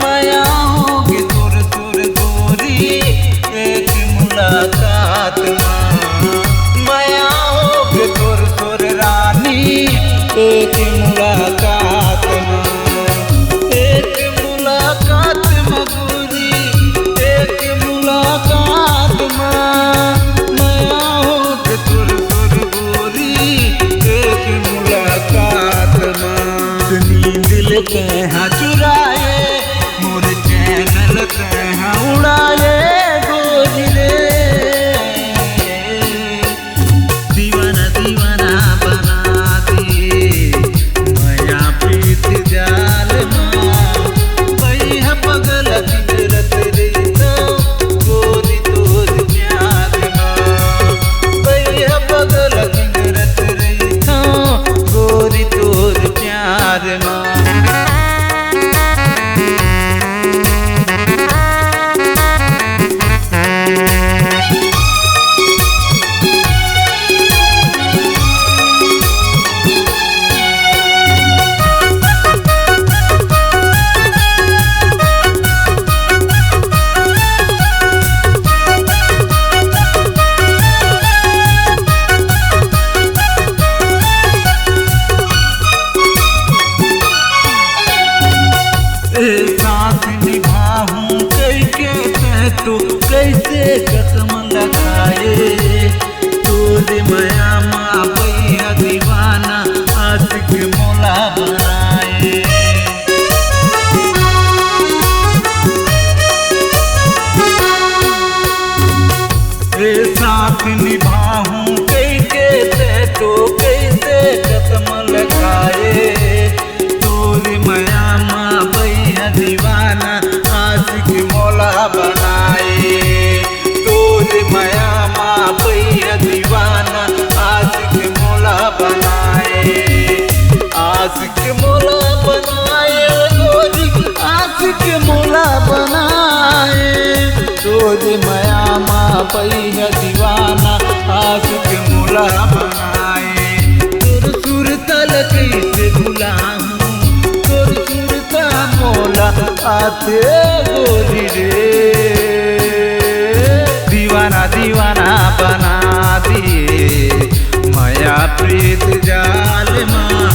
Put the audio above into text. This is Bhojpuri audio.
माया होगी तुर तुर गोरी एक मुलाकात माँ। माया होगी तुर तुर रानी एक मुलाकात माँ। एक मुलाकात माँ गोरी एक मुलाकात माँ। माया होगी तुर तुर गोरी एक मुलाकात माँ। नींद लेते हैं चुराए मोर चैनल तहाँ उड़ाए गोरी रे। दीवाना दीवाना बना दिए माया प्रीत जाल माँ। भैया पगल फिरत रहता गोरी तोर प्यार माँ। भैया पगल फिरत रहता गोरी तोर प्यार माँ। साथ निभाऊं कैके तू कैसे कसम लगाए। तोरे माया माँ भैया दीवाना आशिक मोला बनाए। साथ निभाऊं कैके तू कैसे कसम लगाए। तोरे माया माँ भैया दीवाना आशिक मौला बनाए। तोरे माया माँ भैया दीवाना आशिक मौला बनाए। आशिक मौला बनाए गोरी आशिक मौला बनाए। तोरे माया माँ भैया दीवाना आशिक मौला बनाए। तोर सुरतल कैसे भुलाऊं तोर सुरता मौला आते गोरी रे। दीवाना दीवाना बना दिए माया प्रीत जाल माँ।